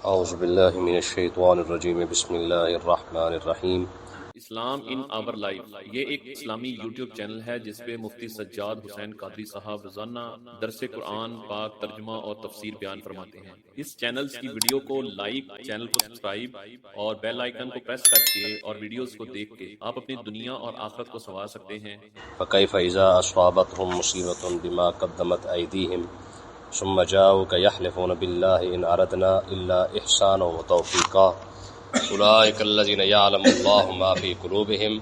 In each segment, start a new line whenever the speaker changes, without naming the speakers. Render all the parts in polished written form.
اعوذ باللہ من الشیطان الرجیم بسم اللہ الرحمن الرحیم۔
اسلام ان آور لائف یہ ایک اسلامی یوٹیوب چینل ہے جس پہ مفتی سجاد حسین قادری صاحب روزانہ درس قرآن پاک ترجمہ اور تفسیر بیان فرماتے ہیں۔ اس چینل کی ویڈیو کو لائک، چینل کو سبسکرائب اور بیل آئیکن کو پریس کر کے اور ویڈیوز کو دیکھ کے آپ اپنی دنیا اور آخرت کو سنوار سکتے ہیں۔
فکیف اذا اصابتهم مصیبۃ بما قدمت ایدیہم ثم جاؤک یحلفون باللہ ان اردنا الا احسانا وتوفیقا اولئک الذین یعلم اللہ ما فی قلوبہم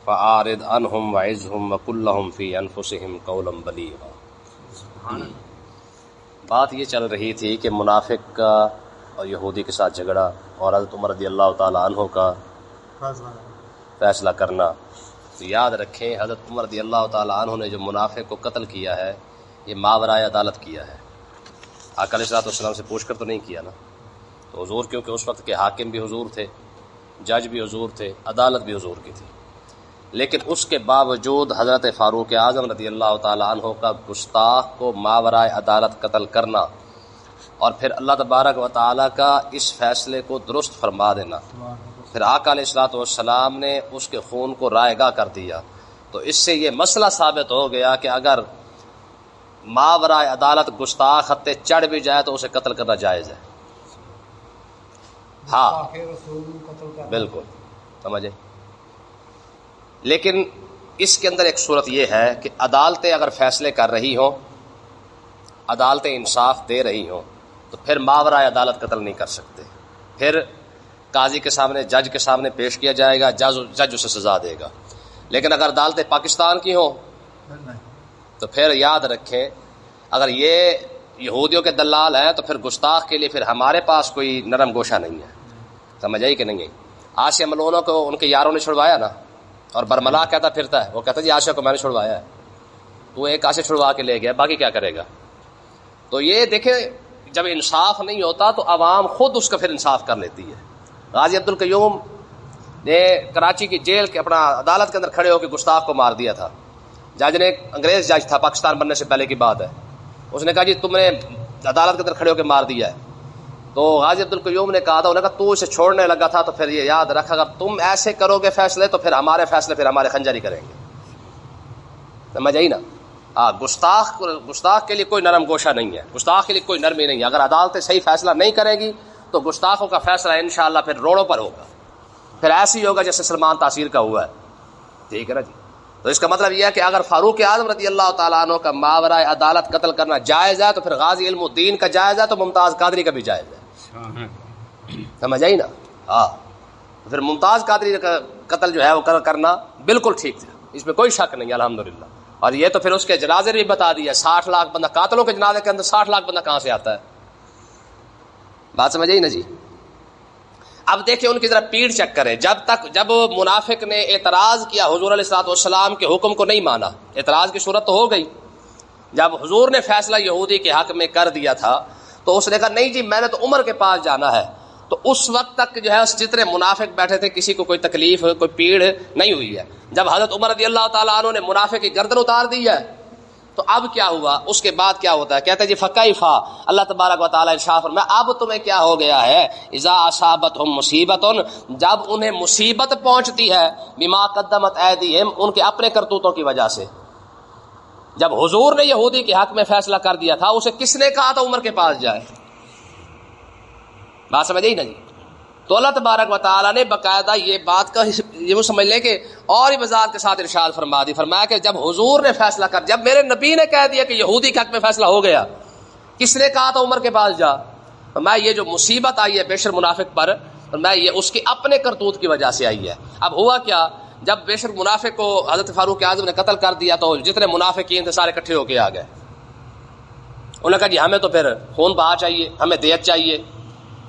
فاعرض عنہم وعظہم وقل لہم فی انفسہم قولا بلیغا۔ بات یہ چل رہی تھی کہ منافق کا اور یہودی کے ساتھ جھگڑا اور حضرت عمر رضی اللہ تعالیٰ عنہ کا فیصلہ کرنا۔ تو یاد رکھیں حضرت عمر رضی اللہ تعالیٰ عنہ نے جو منافق کو قتل کیا ہے یہ ماورائے عدالت کیا ہے۔ آقا علیہ السلام سے پوچھ کر تو نہیں کیا نا، تو حضور کیونکہ اس وقت کے حاکم بھی حضور تھے، جج بھی حضور تھے، عدالت بھی حضور کی تھی، لیکن اس کے باوجود حضرت فاروق اعظم رضی اللہ تعالیٰ عنہ کا گستاخ کو ماورائے عدالت قتل کرنا اور پھر اللہ تبارک و تعالیٰ کا اس فیصلے کو درست فرما دینا، پھر آقا علیہ السلام نے اس کے خون کو رائے گاہ کر دیا، تو اس سے یہ مسئلہ ثابت ہو گیا کہ اگر ماورائے عدالت گستاخ خطے چڑھ بھی جائے تو اسے قتل کرنا جائز ہے۔ ہاں بالکل سمجھے، لیکن اس کے اندر ایک صورت یہ ہے کہ عدالتیں اگر فیصلے کر رہی ہوں، عدالتیں انصاف دے رہی ہوں، تو پھر ماورائے عدالت قتل نہیں کر سکتے، پھر قاضی کے سامنے، جج کے سامنے پیش کیا جائے گا، جج اسے سزا دے گا۔ لیکن اگر عدالتیں پاکستان کی ہوں تو پھر یاد رکھیں اگر یہ یہودیوں کے دلال ہیں تو پھر گستاخ کے لیے پھر ہمارے پاس کوئی نرم گوشہ نہیں ہے، سمجھ آئی کہ نہیں؟ آسیہ ملونہ کو ان کے یاروں نے چھڑوایا نا، اور برملا کہتا پھرتا ہے، وہ کہتا جی آسیہ کو میں نے چھڑوایا ہے، تو ایک آسیہ چھڑوا کے لے گیا، باقی کیا کرے گا؟ تو یہ دیکھیں جب انصاف نہیں ہوتا تو عوام خود اس کا پھر انصاف کر لیتی ہے۔ غازی عبدالقیوم نے کراچی کی جیل کے اپنا عدالت کے اندر کھڑے ہو کے گستاخ کو مار دیا تھا، جج نے، انگریز جج تھا، پاکستان بننے سے پہلے کی بات ہے، اس نے کہا جی تم نے عدالت کے اندر کھڑے ہو کے مار دیا ہے، تو غازی عبدالقیوم نے کہا تھا، انہوں نے کہا تو اسے چھوڑنے لگا تھا، تو پھر یہ یاد رکھ اگر تم ایسے کرو گے فیصلے تو پھر ہمارے فیصلے پھر ہمارے خنجر ہی کریں گے، سمجھ آئی نا؟ ہاں، گستاخ کے لیے کوئی نرم گوشہ نہیں ہے، گستاخ کے لیے کوئی نرمی نہیں ہے، اگر عدالتیں صحیح فیصلہ نہیں کرے گی تو گستاخوں کا فیصلہ انشاءاللہ پھر روڑوں پر ہوگا، پھر ایسے ہی ہوگا جیسے سلمان تاثیر کا ہوا ہے، ٹھیک ہے نا جی؟ تو اس کا مطلب یہ ہے کہ اگر فاروق اعظم رضی اللہ تعالیٰ عنہ کا ماورائے عدالت قتل کرنا جائز ہے تو پھر غازی علم الدین کا جائز ہے، تو ممتاز قادری کا بھی جائز ہے، سمجھ آئی نا؟ ہاں، پھر ممتاز قادری کا قتل جو ہے وہ کرنا بالکل ٹھیک ہے، اس میں کوئی شک نہیں الحمدللہ۔ اور یہ تو پھر اس کے جنازے بھی بتا دیا، 60 لاکھ بندہ، قاتلوں کے جنازے کے اندر 60 لاکھ بندہ کہاں سے آتا ہے؟ بات سمجھ آئی نا جی؟ اب دیکھیں ان کی ذرا پیڑ چیک کریں، جب منافق نے اعتراض کیا حضور علیہ السلام کے حکم کو نہیں مانا، اعتراض کی صورت تو ہو گئی، جب حضور نے فیصلہ یہودی کے حق میں کر دیا تھا تو اس نے کہا نہیں جی میں نے تو عمر کے پاس جانا ہے، تو اس وقت تک جو ہے جتنے منافق بیٹھے تھے کسی کو کوئی تکلیف کوئی پیڑ نہیں ہوئی ہے۔ جب حضرت عمر رضی اللہ تعالیٰ عنہ نے منافق کی گردن اتار دی ہے تو اب کیا ہوا؟ اس کے بعد کیا ہوتا ہے؟ کہتے ہیں جی فکیفا، اللہ تبارک و تعالیٰ ارشاد فرمایا اب تمہیں کیا ہو گیا ہے، اذا اصابتہم مصیبت، جب انہیں مصیبت پہنچتی ہے، بما قدمت ایدیہم، ان کے اپنے کرتوتوں کی وجہ سے۔ جب حضور نے یہودی کے حق میں فیصلہ کر دیا تھا اسے کس نے کہا تھا عمر کے پاس جائے؟ بات سمجھ آئی نا جی؟ تو اللہ تبارک و تعالیٰ نے باقاعدہ یہ بات کا یہ وہ سمجھ لیں کہ اور ہی وضاحت کے ساتھ ارشاد فرمایا کہ جب حضور نے فیصلہ کر، جب میرے نبی نے کہہ دیا کہ یہودی کے حق میں فیصلہ ہو گیا، کس نے کہا تھا عمر کے پاس جا؟ میں یہ جو مصیبت آئی ہے بیشر منافق پر، میں یہ اس کے اپنے کرتوت کی وجہ سے آئی ہے۔ اب ہوا کیا؟ جب بیشر منافق کو حضرت فاروق اعظم نے قتل کر دیا تو جتنے منافقین تھے سارے اکٹھے ہو کے آ گئے، انہوں نے کہا جی ہمیں تو پھر خون بہا چاہیے، ہمیں دیت چاہیے۔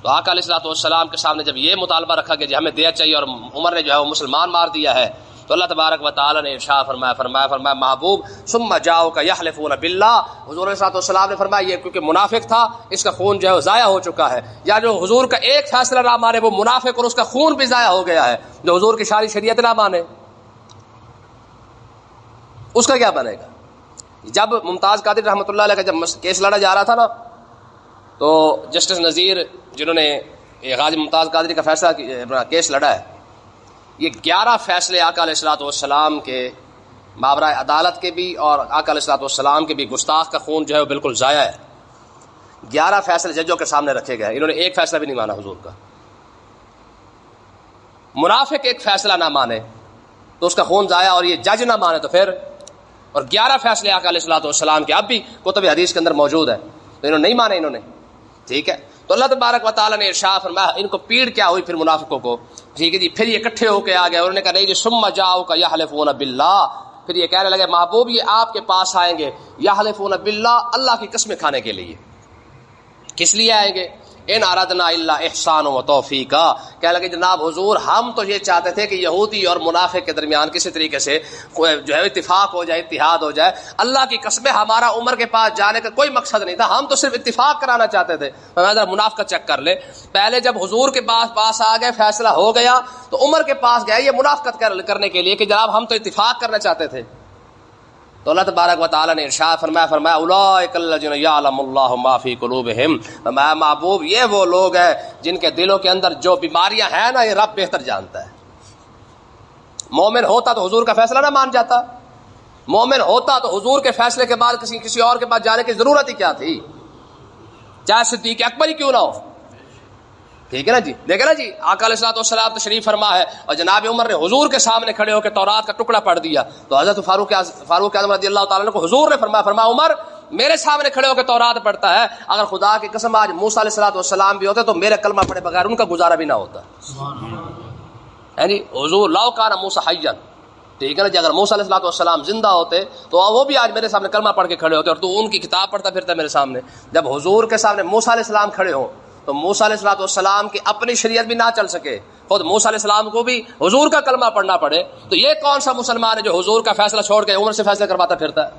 تو آقا علیہ السلام کے سامنے جب یہ مطالبہ رکھا کہ جی ہمیں دیت چاہیے اور عمر نے جو ہے وہ مسلمان مار دیا ہے، تو اللہ تبارک و تعالیٰ نے ارشاد فرمایا محبوب ثم جاؤک یحلفون باللہ، حضور علیہ السلام نے فرمایا یہ کیونکہ منافق تھا اس کا خون جو ہے ضائع ہو چکا ہے، یا جو حضور کا ایک فیصلہ نہ مانے وہ منافق اور اس کا خون بھی ضائع ہو گیا ہے، جو حضور کی ساری شریعت نہ مانے اس کا کیا بنے گا؟ جب ممتاز قادری رحمۃ اللہ علیہ کا جب کیس لڑا جا رہا تھا نا، تو جسٹس نذیر جنہوں نے غازی ممتاز قادری کا فیصلہ کیس لڑا ہے، یہ 11 فیصلے آقا علیہ الصلوۃ والسلام کے ماورائے عدالت کے بھی اور آقا علیہ الصلوۃ والسلام کے بھی، گستاخ کا خون جو ہے وہ بالکل ضائع ہے۔ 11 فیصلے ججوں کے سامنے رکھے گئے، انہوں نے ایک فیصلہ بھی نہیں مانا حضور کا۔ منافق ایک فیصلہ نہ مانے تو اس کا خون ضائع، اور یہ جج نہ مانے تو پھر، اور 11 فیصلے آقا علیہ الصلوۃ والسلام کے اب بھی کتب حدیث کے اندر موجود ہے، تو انہوں نے نہیں مانے انہوں نے، ٹھیک ہے۔ تو اللہ تبارک و تعالیٰ نے ارشاد فرمایا، ان کو پیڑ کیا ہوئی پھر منافقوں کو، ٹھیک ہے جی، پھر یہ اکٹھے ہو کے آ گئے، انہوں نے کہا نہیں جی ثم جاؤک یحلفون باللہ، پھر یہ کہنے لگے محبوب یہ آپ کے پاس آئیں گے، یحلفون باللہ، اللہ کی قسمیں کھانے کے لیے۔ کس لیے آئیں گے؟ ان اردنا الا احسان و توفیقا، کہنے لگے جناب حضور ہم تو یہ چاہتے تھے کہ یہودی اور منافق کے درمیان کسی طریقے سے جو ہے اتفاق ہو جائے، اتحاد ہو جائے۔ اللہ کی قسم ہمارا عمر کے پاس جانے کا کوئی مقصد نہیں تھا، ہم تو صرف اتفاق کرانا چاہتے تھے۔ منافقت چیک کر لے، پہلے جب حضور کے پاس آ گئے، فیصلہ ہو گیا تو عمر کے پاس گئے یہ منافقت کرنے کے لیے کہ جناب ہم تو اتفاق کرنا چاہتے تھے۔ تو اللہ تبارک و تعالیٰ نے ارشاد فرمایا اولئک الذین یعلم اللہ ما فی قلوبہم، فرمایا محبوب یہ وہ لوگ ہیں جن کے دلوں کے اندر جو بیماریاں ہیں نا یہ رب بہتر جانتا ہے۔ مومن ہوتا تو حضور کا فیصلہ نہ مان جاتا، مومن ہوتا تو حضور کے فیصلے کے بعد کسی اور کے پاس جانے کی ضرورت ہی کیا تھی، چاہے صدیق اکبر ہی کیوں نہ ہو، ٹھیک ہے نا جی۔ دیکھیں نا جی آقا علیہ الصلوۃ والسلام تشریف فرما ہے اور جناب عمر نے حضور کے سامنے کھڑے ہو کے تورات کا ٹکڑا پڑھ دیا، تو حضرت فاروق اعظم رضی اللہ تعالیٰ عنہ کو حضور نے فرمایا عمر میرے سامنے کھڑے ہو کے تورات پڑھتا ہے، اگر خدا کی قسم آج موسیٰ علیہ الصلوۃ والسلام بھی ہوتے تو میرے کلمہ پڑھے بغیر ان کا گزارا بھی نہ ہوتا ہے جی۔ حضور لو کان موسیٰ حیا، ٹھیک ہے نا جی، اگر موسیٰ علیہ الصلوۃ والسلام زندہ ہوتے تو وہ بھی آج میرے سامنے کلمہ پڑھ کے کھڑے ہوتے، اور تو ان کی کتاب پڑھتا پھرتا میرے سامنے۔ جب حضور کے سامنے موسیٰ علیہ السلام کھڑے ہوں تو موسیٰ علیہ الصلوۃ والسلام کی اپنی شریعت بھی نہ چل سکے، خود موسیٰ علیہ السلام کو بھی حضور کا کلمہ پڑھنا پڑے، تو یہ کون سا مسلمان ہے جو حضور کا فیصلہ چھوڑ کے عمر سے فیصلہ کرواتا پھرتا ہے؟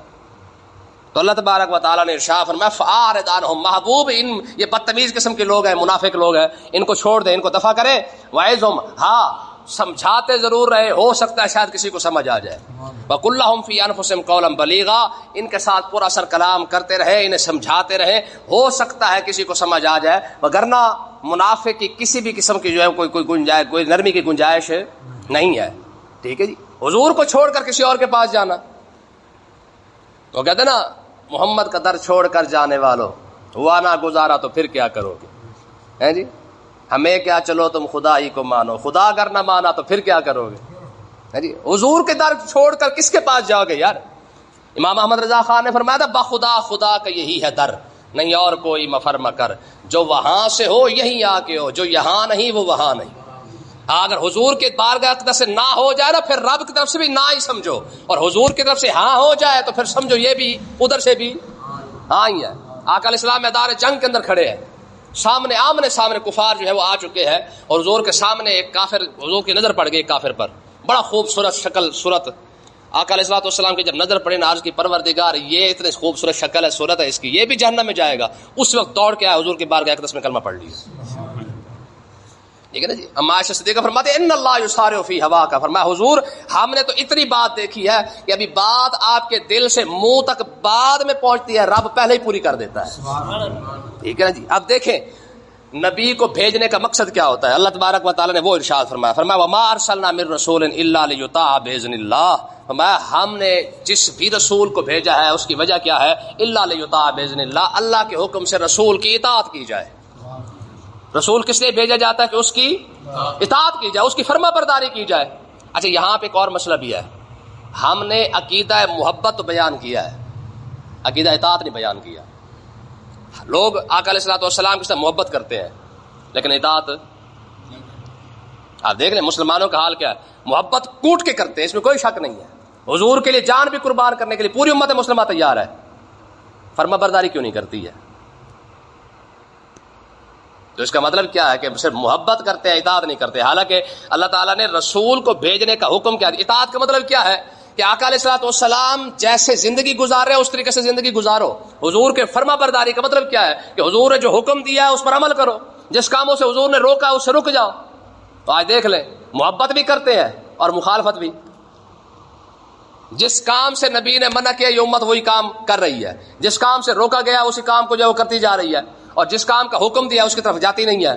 تو اللہ تبارک و تعالیٰ نے ارشاد فرمایا فاعرض عنہم، محبوب ان یہ بدتمیز قسم کے لوگ ہیں، منافق لوگ ہیں، ان کو چھوڑ دیں، ان کو دفع کریں، وعظہم، ہاں سمجھاتے ضرور رہے، ہو سکتا ہے شاید کسی کو سمجھ آ جائے، وقل لہم فی انفسہم قولا بلیغا، ان کے ساتھ پورا اثر کلام کرتے رہے، انہیں سمجھاتے رہے، ہو سکتا ہے کسی کو سمجھ آ جائے، وگرنہ منافق کی کسی بھی قسم کی جو ہے کوئی نرمی کی گنجائش نہیں ہے، ٹھیک ہے جی۔ حضور کو چھوڑ کر کسی اور کے پاس جانا، تو کہتے نا محمد کا در چھوڑ کر جانے والوں ہوا نہ گزارا تو پھر کیا کرو گے، ہیں جی، ہمیں کیا چلو تم خدا ہی کو مانو، خدا اگر نہ مانا تو پھر کیا کرو گے، جی حضور کے در چھوڑ کر کس کے پاس جاؤ گے یار؟ امام احمد رضا خان نے فرمایا تھا بخدا خدا کا یہی ہے در، نہیں اور کوئی مفر مکر، جو وہاں سے ہو یہیں آ کے ہو، جو یہاں نہیں وہ وہاں نہیں۔ اگر حضور کے بارگاہ کی طرف سے نہ ہو جائے نا پھر رب کی طرف سے بھی نہ ہی سمجھو، اور حضور کی طرف سے ہاں ہو جائے تو پھر سمجھو یہ بھی ادھر سے بھی ہاں ہی ہے۔ آقا علیہ السلام میدان جنگ کے اندر کھڑے ہیں، سامنے آمنے سامنے کفار جو ہے وہ آ چکے ہیں، اور حضور کے سامنے ایک کافر، حضور کی نظر پڑ گئی ایک کافر پر، بڑا خوبصورت شکل صورت، آقا علیہ الصلوۃ والسلام کی جب نظر پڑی نا عرض کی پروردگار یہ اتنی خوبصورت شکل ہے، صورت ہے اس کی، یہ بھی جہنم میں جائے گا، اس وقت دوڑ کے آیا حضور کی بارگاہ اقدس میں کلمہ پڑھ لیا، ٹھیک ہے نا جی۔ اما عائشہ صدیقہ فرماتے ہیں ان اللہ یسارع فی ہواک، فرمایا حضور ہم نے تو اتنی بات دیکھی ہے کہ ابھی بات آپ کے دل سے منہ تک بعد میں پہنچتی ہے، رب پہلے ہی پوری کر دیتا ہے، ٹھیک ہے نا جی۔ اب دیکھیں نبی کو بھیجنے کا مقصد کیا ہوتا ہے، اللہ تبارک و تعالیٰ نے وہ ارشاد فرمایا وما ارسلنا من رسول الا لیطاع باذن اللہ، فرمایا ہم نے جس بھی رسول کو بھیجا ہے اس کی وجہ کیا ہے، الا لیطاع باذن اللہ، اللہ کے حکم سے رسول کی اطاعت کی جائے۔ رسول کس لیے بھیجا جاتا ہے کہ اس کی اطاعت کی جائے، اس کی فرما برداری کی جائے۔ اچھا یہاں پہ ایک اور مسئلہ بھی ہے، ہم نے عقیدہ محبت تو بیان کیا ہے، عقیدہ اطاعت نہیں بیان کیا۔ لوگ آقا علیہ الصلوۃ والسلام کے ساتھ محبت کرتے ہیں لیکن اطاعت، آپ دیکھ لیں مسلمانوں کا حال کیا ہے، محبت کوٹ کے کرتے ہیں، اس میں کوئی شک نہیں ہے، حضور کے لیے جان بھی قربان کرنے کے لیے پوری امت مسلمہ تیار ہے، فرما برداری کیوں نہیں کرتی ہے؟ تو اس کا مطلب کیا ہے کہ صرف محبت کرتے ہیں، اطاعت نہیں کرتے، حالانکہ اللہ تعالیٰ نے رسول کو بھیجنے کا حکم کیا دیا۔ اطاعت کا مطلب کیا ہے کہ آقا علیہ الصلوۃ والسلام جیسے زندگی گزار رہے ہیں اس طریقے سے زندگی گزارو۔ حضور کے فرما برداری کا مطلب کیا ہے کہ حضور نے جو حکم دیا ہے اس پر عمل کرو، جس کاموں سے حضور نے روکا اس سے رک جاؤ۔ تو آج دیکھ لیں محبت بھی کرتے ہیں اور مخالفت بھی، جس کام سے نبی نے منع کیا یہ امت وہی کام کر رہی ہے، جس کام سے روکا گیا اسی کام کو جو وہ کرتی جا رہی ہے، اور جس کام کا حکم دیا اس کی طرف جاتی نہیں ہے.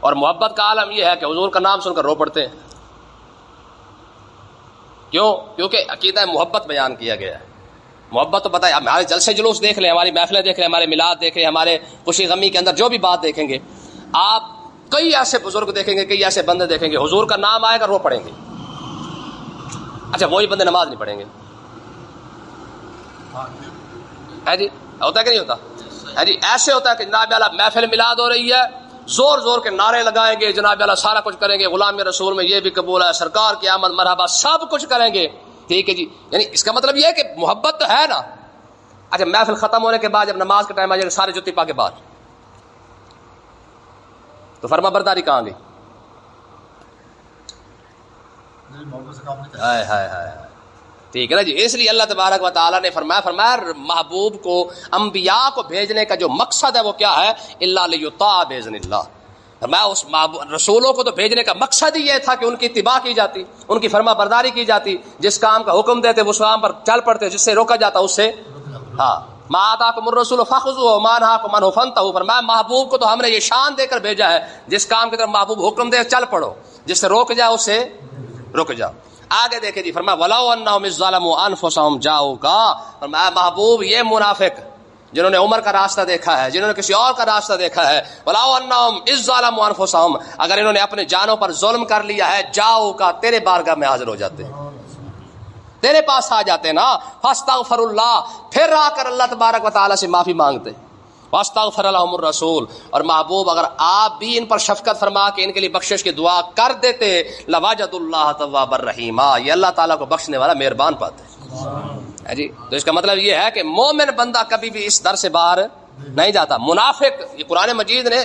اور محبت کا عالم یہ ہے کہ حضور کا نام سن کر رو پڑتے ہیں. کیوں؟ کیونکہ عقیدہ محبت بیان کیا گیا ہے. محبت تو پتہ ہے، ہمارے جلسے جلوس دیکھ لیں، ہماری محفلیں دیکھ لیں، ہمارے میلاد دیکھ لیں، ہمارے خوشی غمی کے اندر جو بھی بات دیکھیں گے، آپ کئی ایسے بزرگ دیکھیں گے، کئی ایسے بندے دیکھیں گے، حضور کا نام آئے گا رو پڑیں گے. اچھا وہی بندے نماز نہیں پڑھیں گے. ہے جی، ہوتا ہے کہ نہیں ہوتا؟ ہے جی، ایسے ہوتا ہے کہ جناب اعلیٰ محفل میلاد ہو رہی ہے، زور زور کے نعرے لگائیں گے، جناب اعلیٰ سارا کچھ کریں گے، غلام رسول میں یہ بھی قبول ہے، سرکار کی آمد مرحبا، سب کچھ کریں گے. ٹھیک ہے جی، یعنی اس کا مطلب یہ ہے کہ محبت تو ہے نا. اچھا محفل ختم ہونے کے بعد جب نماز کا ٹائم آ جائے سارے جوتی پا کے باہر، تو فرما برداری کہاں گئی؟ ہائے ہائے ہائے. ٹھیک ہے نا جی. اس لیے اللہ تبارک و تعالیٰ نے فرمایا محبوب کو، انبیاء کو بھیجنے کا جو مقصد ہے وہ کیا ہے؟ الا لیطاع باذن اللہ. فرمایا اس رسولوں کو تو بھیجنے کا مقصد ہی یہ تھا کہ ان کی اتباع کی جاتی، ان کی فرما برداری کی جاتی، جس کام کا حکم دیتے وہ اس کام پر چل پڑتے، جس سے روکا جاتا اس سے ہاں. ما آتاکم الرسول فخذوہ وما نہاکم عنہ فانتہوا. فرمایا محبوب کو تو ہم نے یہ شان دے کر بھیجا ہے، جس کام کی طرف محبوب حکم دے چل پڑو، جس سے روک جائے اس سے رک جاؤ. آگے دیکھیں جی، فرمایا وَلَوْ أَنَّهُمْ إِذ ظَلَمُوا أَنفُسَهُمْ جَاءُوكَ. فرمایا محبوب یہ منافق جنہوں نے عمر کا راستہ دیکھا ہے، جنہوں نے کسی اور کا راستہ دیکھا ہے، وَلَوْ أَنَّهُمْ إِذ ظَلَمُوا أَنفُسَهُمْ، اگر انہوں نے اپنے جانوں پر ظلم کر لیا ہے، جَاءُوكَ تیرے بارگاہ میں حاضر ہو جاتے ہیں، تیرے پاس آ جاتے نا، فاستغفر اللہ، پھر آ کر اللہ تبارک و تعالیٰ سے معافی مانگتے، واستغفر لهم الرسول. اور محبوب اگر آپ بھی ان پر شفقت فرما کے ان کے لیے بخشش کی دعا کر دیتے، لوجد اللہ توابا الرحیما، یہ اللہ تعالیٰ کو بخشنے والا مہربان پاتے ہے جی. تو اس کا مطلب یہ ہے کہ مومن بندہ کبھی بھی اس در سے باہر نہیں جاتا. منافق، یہ قرآن مجید نے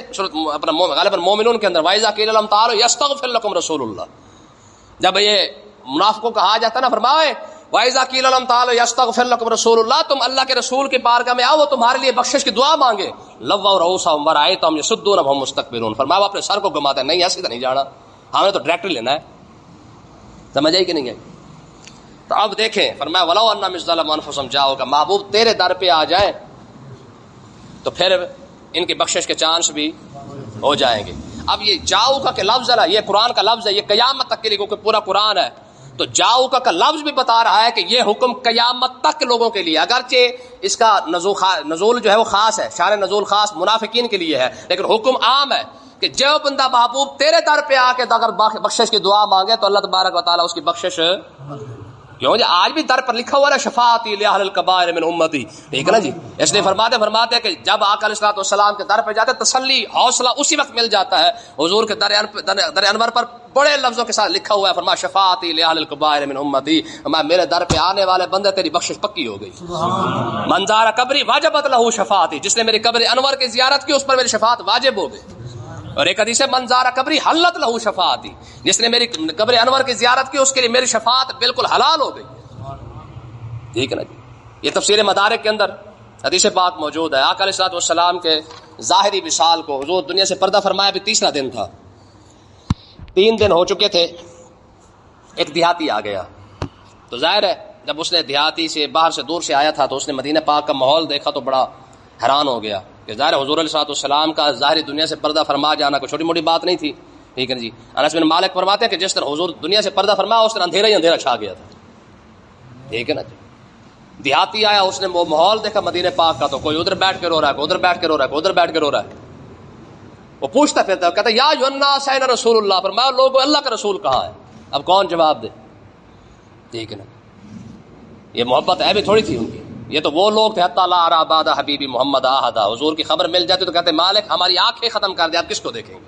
اپنا غالباً مومنون کے اندر وَإِذَا قِيلَ لَهُمْ تَعَالَوْا يَسْتَغْفِرْ لَكُمْ رَسُولُ اللَّهِ، جب یہ منافقوں کو کہا جاتا نا، فرمائے وَإِذَا قِيلَ لَهُمْ تَعَالَوْا يَسْتَغْفِرْ لَكُمْ رَسُولُ اللَّهِ، تم اللہ کے رسول کے بارگاہ میں آؤ، وہ تمہارے لیے بخشش کی دعا مانگے، لَوَّوْا رُؤُوسَهُمْ وَرَأَيْتَهُمْ يَصُدُّونَ وَهُمْ مُسْتَكْبِرُونَ. فرمایا وہ اپنے سر کو گھماتے ہیں، نہیں ایسے تو نہیں جانا، ہمیں تو ڈائریکٹ لینا ہے. سمجھ آئی کہ نہیں ہے؟ تو اب دیکھیں، فرمایا وَلَوْ أَنَّهُمْ إِذ ظَلَمُوا أَنفُسَهُمْ جَاءُوكَ، محبوب تیرے در پہ آ جائیں تو پھر ان کی بخشش کے چانس بھی ہو جائیں گے. اب یہ جاؤ کا لفظ ہے، یہ قرآن کا لفظ ہے، یہ قیامت تک کے لیے، کیونکہ پورا قرآن ہے. تو جاؤ کا لفظ بھی بتا رہا ہے کہ یہ حکم قیامت تک لوگوں کے لیے، اگرچہ اس کا نزول جو ہے وہ خاص ہے، شان نزول خاص منافقین کے لیے ہے، لیکن حکم عام ہے کہ جو بندہ محبوب تیرے در پہ آ کے اگر بخشش کی دعا مانگے تو اللہ تبارک و تعالیٰ اس کی بخشش. کیوں جی آج بھی در پر لکھا ہوا ہے شفاعتی لأہل الکبائر من امتی. ٹھیک ہے نا جی. اس لیے فرماتے ہیں کہ جب آقا علیہ الصلوۃ والسلام کے در پہ جاتے تسلی حوصلہ اسی وقت مل جاتا ہے. حضور کے در انور پر بڑے لفظوں کے ساتھ لکھا ہوا ہے، فرمایا شفاعتی لأہل الکبائر من امتی، میرے در پہ آنے والے بندے تیری بخشش پکی ہو گئی. من زار قبری واجبت لہ شفاعتی، جس نے میری قبر انور کی زیارت کی اس پر میری شفاعت واجب ہو گئی. اور ایک حدیث ہے من زار قبری حلت لہ شفاعتی، جس نے میری قبر انور کی زیارت کی اس کے لیے میری شفاعت بالکل حلال ہو گئی. ٹھیک ہے نا جی. یہ تفسیر مدارک کے اندر حدیث پاک موجود ہے. آقا علیہ الصلوۃ والسلام کے ظاہری وصال کو حضور دنیا سے پردہ فرمایا بھی تیسرا دن تھا، 3 دن ہو چکے تھے. ایک دیہاتی آ گیا، تو ظاہر ہے جب اس نے دیہاتی سے باہر سے دور سے آیا تھا تو اس نے مدینہ پاک کا ماحول دیکھا تو بڑا حیران ہو گیا کہ ظاہر حضور علیہ الصلوۃ والسلام کا ظاہری دنیا سے پردہ فرما جانا کوئی چھوٹی موٹی بات نہیں تھی. ٹھیک ہے جی. انس بن مالک فرماتے ہیں کہ جس طرح حضور دنیا سے پردہ فرمایا اس طرح اندھیرا ہی اندھیرا چھا گیا تھا. ٹھیک ہے نا جی. دیہاتی آیا، اس نے وہ ماحول دیکھا مدینہ پاک کا، تو کوئی ادھر بیٹھ کے رو رہا ہے، کوئی ادھر بیٹھ کے رو رہا ہے، کوئی ادھر بیٹھ کے رو رہا ہے. وہ پوچھتا پھرتا ہے، کہتا ہے یا ایھا الناس این رسول اللہ، فرمایا لوگوں اللہ کا رسول کہاں ہے؟ اب کون جواب دے؟ ٹھیک ہے نا. یہ محبت ہے بھی تھوڑی تھی ان کی. یہ تو وہ لوگ تھے حتی لا ارى بعد حبیبی محمد احدا، حضور کی خبر مل جاتی تو کہتے مالک ہماری آنکھیں ختم کر دے، آپ کس کو دیکھیں گے؟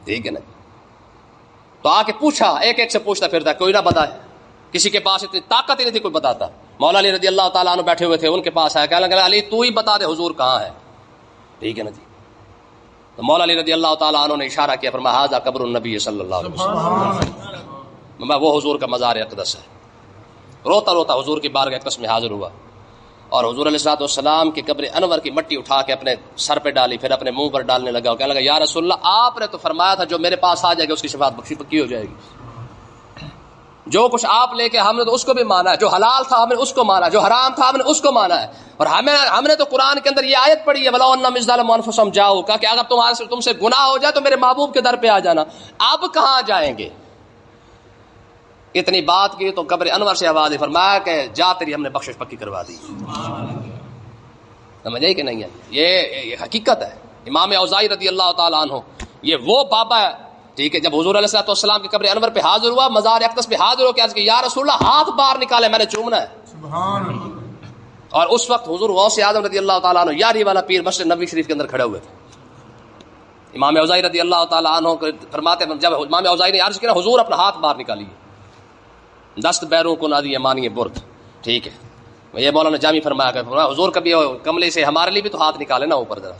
ٹھیک ہے نا. تو آ کے پوچھا، ایک ایک سے پوچھتا پھرتا، کوئی نہ بتائے. کسی کے پاس اتنی طاقت ہی نہیں تھی کوئی بتاتا. مولا علی رضی اللہ تعالیٰ عنہ بیٹھے ہوئے تھے، ان کے پاس آیا، کہنے لگا علی تو ہی بتا دے حضور کہاں ہے. ٹھیک ہے نا جی. تو مولا علی رضی اللہ تعالیٰ عنہ نے اشارہ کیا، فرمایا ھذا قبر النبی صلی اللہ علیہ وسلم، وہ حضور کا مزار اقدس ہے. روتا روتا حضور کی بارگاہ اقدس میں حاضر ہوا اور حضور علیہ الصلوۃ والسلام کی قبر انور کی مٹی اٹھا کے اپنے سر پہ ڈالی، پھر اپنے منہ پر ڈالنے لگا اور کہنے لگا یا رسول اللہ آپ نے تو فرمایا تھا جو میرے پاس آ جائے گا اس کی شفاعت بخشی پکی ہو جائے گی. جو کچھ آپ لے کے ہم نے تو اس کو بھی مانا ہے، جو حلال تھا ہم نے اس کو مانا، جو حرام تھا ہم نے اس کو مانا ہے. اور ہم نے تو قرآن کے اندر یہ آیت پڑھی ہے وَلَوْ أَنَّهُمْ إِذْ ظَلَمُوا أَنفُسَهُمْ جَاءُوكَ کہ اگر تم سے گناہ ہو جائے تو میرے محبوب کے در پہ آ جانا. اب کہاں جائیں گے؟ اتنی بات کی تو قبر انور سے آواز فرمایا کہ جا تیری ہم نے بخشش پکی کروا دی. سمجھ آئی کہ نہیں ہے؟ یہ حقیقت ہے. امام اوزاعی رضی اللہ تعالیٰ عنہ یہ وہ بابا ہے، ٹھیک ہے، جب حضور علیہ الصلوۃ والسلام کی قبر انور پہ حاضر ہوا، مزار اقدس پہ حاضر ہو کے عرض کی یا رسول اللہ ہاتھ باہر نکالے میں نے چومنا ہے. سبحان اللہ. اور اس وقت حضور غوث اعظم رضی اللہ تعالیٰ عنہ یاری والا پیر مسجد نبوی شریف کے اندر کھڑے ہوئے تھے. امام اوزاعی رضی اللہ تعالیٰ عنہ فرماتے ہیں جب امام اوزاعی نے عرض کیا حضور اپنا ہاتھ باہر نکالیے، دست بیروں کو نادی مانی برد، ٹھیک ہے. یہ مولانا جامی فرمایا کہ حضور کبھی کملے سے ہمارے لیے بھی تو ہاتھ نکالے نا اوپر ذرا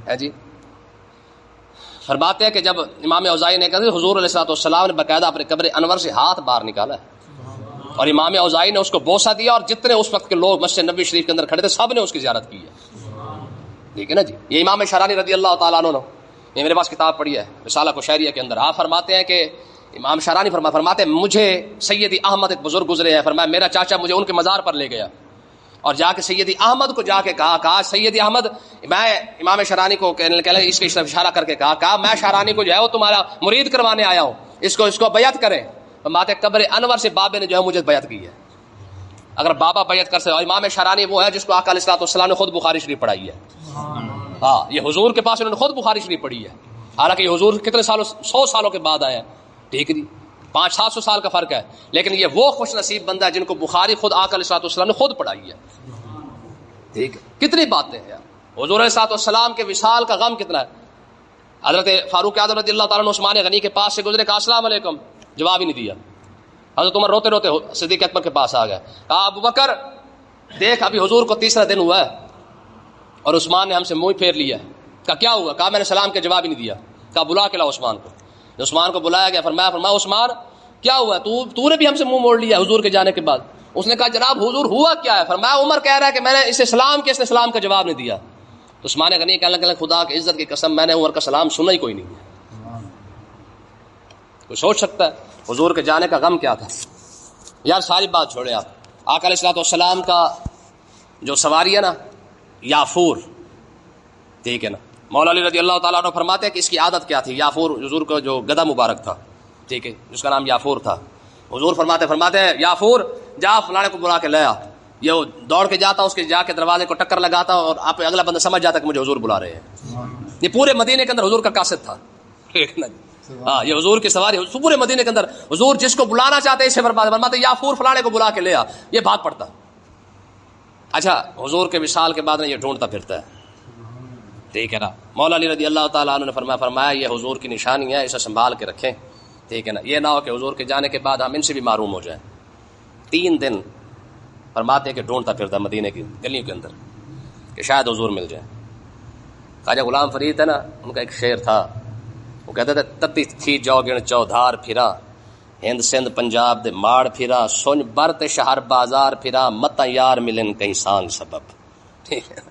ہے جی. فرماتے ہیں کہ جب امام اوزاعی نے کہا حضور علیہ الصلوۃ والسلام نے باقاعدہ اپنے قبر انور سے ہاتھ باہر نکالا ہے، اور امام اوزاعی نے اس کو بوسہ دیا، اور جتنے اس وقت کے لوگ مسجد نبوی شریف کے اندر کھڑے تھے سب نے اس کی زیارت کی ہے. ٹھیک ہے نا جی. یہ امام شرانی رضی اللہ تعالیٰ عنہ، یہ میرے پاس کتاب پڑھی ہے رسالہ کوشیریہ کے اندر، آپ فرماتے ہیں کہ امام شرانی فرماتے ہیں مجھے سیدی احمد ایک بزرگ گزرے ہیں، فرمایا میرا چاچا مجھے ان کے مزار پر لے گیا اور جا کے سیدی احمد کو جا کے کہا سیدی احمد، میں امام شرانی کو اس کے اشارہ کر کے کہا میں شرانی کو جو ہے وہ تمہارا مرید کروانے آیا ہوں، اس کو بیعت کریں. فرماتے قبر انور سے بابے نے جو ہے مجھے بیعت کی ہے. اگر بابا بیعت کر سکے، اور امام شرانی وہ ہے جس کو آقا علیہ الصلوۃ والسلام نے خود بخاری شریف پڑھائی ہے. ہاں یہ حضور کے پاس انہوں نے خود بخاری شریف پڑھی ہے، حالانکہ یہ حضور کتنے سالوں 100 سالوں کے بعد آئے ہیں، ٹھیک ہے جی، 500-700 سال کا فرق ہے، لیکن یہ وہ خوش نصیب بندہ ہے جن کو بخاری خود آقا علیہ الصلوۃ والسلام نے خود پڑھائی ہے. ٹھیک ہے، کتنی باتیں ہیں حضور علیہ الصلوۃ والسلام کے وصال کا غم کتنا ہے. حضرت فاروق اعظم رضی اللہ تعالیٰ عنہ عثمان غنی کے پاس سے گزرے، کہا السلام علیکم، جواب ہی نہیں دیا. حضرت عمر روتے روتے صدیق اکبر کے پاس آ گئے، کہا ابو بکر دیکھ ابھی حضور کو 3را دن ہوا ہے اور عثمان نے ہم سے منہ پھیر لیا. کہا کیا ہوا؟ کہا میں نے سلام کے جواب ہی نہیں دیا. کہا بلا کے لاؤ عثمان کو. عثمان کو بلایا گیا، فرمایا عثمان کیا ہوا؟ تو نے بھی ہم سے منہ موڑ لیا حضور کے جانے کے بعد. اس نے کہا جناب حضور ہوا کیا ہے؟ فرمایا عمر کہہ رہا ہے کہ میں نے اسے سلام کیا، اس نے سلام کا جواب نہیں دیا. تو عثمان غنی کہنے لگا خدا کی عزت کی قسم میں نے عمر کا سلام سنا ہی کوئی نہیں ہے. کوئی سوچ سکتا ہے حضور کے جانے کا غم کیا تھا؟ یار ساری بات چھوڑے آپ. آقا علیہ الصلوۃ والسلام کا جو سواری ہے نا یافور، ٹھیک ہے نا، مولا علی رضی اللہ تعالیٰ عنہ فرماتے ہیں کہ اس کی عادت کیا تھی. یافور حضور کا جو گدھا مبارک تھا، ٹھیک ہے، جس کا نام یافور تھا. حضور فرماتے ہیں یافور جا فلانے کو بلا کے لے آ. یہ دوڑ کے جاتا، اس کے جا کے دروازے کو ٹکر لگاتا اور آپ اگلا بندہ سمجھ جاتا کہ مجھے حضور بلا رہے ہیں. یہ پورے مدینے کے اندر حضور کا قاصد تھا، ٹھیک ہے نا. ہاں یہ حضور کی سواری پورے مدینے کے اندر حضور جس کو بلانا چاہتے اسے فرماتے یافور فلانے کو بلا کے لے آ، یہ بھاگ پڑتا. اچھا حضور کے وصال کے بعد یہ ڈھونڈتا پھرتا ہے، ٹھیک ہے نا. مولا علی رضی اللہ تعالیٰ عنہ نے فرمایا یہ حضور کی نشانی ہے، اسے سنبھال کے رکھیں، ٹھیک ہے نا. یہ نہ ہو کہ حضور کے جانے کے بعد ہم ان سے بھی معروم ہو جائیں. 3 دن فرماتے ہیں کہ ڈھونڈتا پھرتا مدینے کی گلیوں کے اندر کہ شاید حضور مل جائے. خواجہ غلام فرید ہے نا، ان کا ایک شعر تھا، وہ کہتے تھے تتی تھی جوگن چودھار پھرا، ہند سندھ پنجاب دے ماڑ پھرا، سنج برت شہر بازار پھرا، متا یار ملن کہیں سانگ سبب. ٹھیک ہے،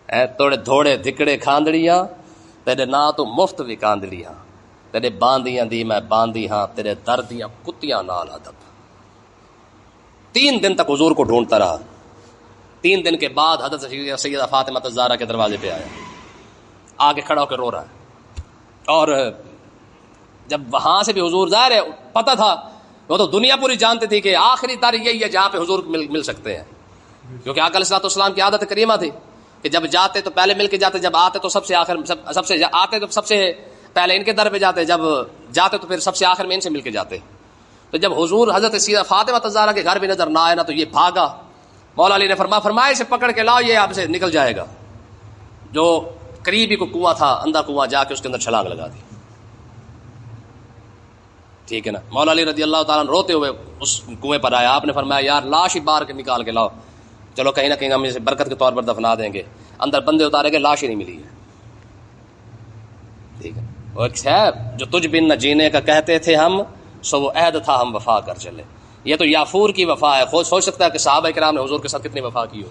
اے توڑے دھوڑے دھکڑے کھاندڑیاں تیرے نا تو مفت بھی کاندڑیاں، تیرے باندیاں دی میں باندی ہاں، تیرے دردیاں کتیاں نال ادب. 3 دن تک حضور کو ڈھونڈتا رہا. 3 دن کے بعد حضرت سیدہ فاطمہ الزہرا کے دروازے پہ آیا، آگے کھڑا ہو کے رو رہا ہے. اور جب وہاں سے بھی حضور ظاہر ہے پتہ تھا، وہ تو دنیا پوری جانتی تھی کہ آخری در یہی ہے جہاں پہ حضور مل سکتے ہیں، کیونکہ آقا علیہ الصلوۃ والسلام کی عادت کریمہ تھی کہ جب جاتے تو پہلے مل کے جاتے، جب آتے تو سب سے آتے تو سب سے پہلے ان کے در پہ جاتے، جب جاتے تو پھر سب سے آخر میں ان سے مل کے جاتے. تو جب حضور حضرت سیدہ فاطمہ الزہرا کے گھر بھی نظر نہ آئے نا تو یہ بھاگا. مولا علی نے فرمایا اسے پکڑ کے لاؤ، یہ آپ سے نکل جائے گا. جو قریب ہی کو کنواں تھا، اندھا کنواں، جا کے اس کے اندر چھلانگ لگا دی. ٹھیک ہے نا. مولا علی رضی اللہ تعالیٰ روتے ہوئے اس کنویں پر آیا. آپ نے فرمایا یار لاش ہی باہر کے نکال کے لاؤ، چلو کہیں نہ کہیں ہم اسے برکت کے طور پر دفنا دیں گے. اندر بندے اتارے گے، لاش ہی نہیں ملی ہے. ٹھیک ہے. وہ ایک ہے جو تجھ بن نہ جینے کا کہتے تھے ہم، سو وہ عہد تھا ہم وفا کر چلے. یہ تو یافور کی وفا ہے. خود سوچ سکتا ہے کہ صحابہ کرام نے حضور کے ساتھ کتنی وفا کی ہو.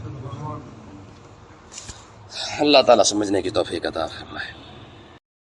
اللہ تعالیٰ سمجھنے کی توفیق عطا فرمائے.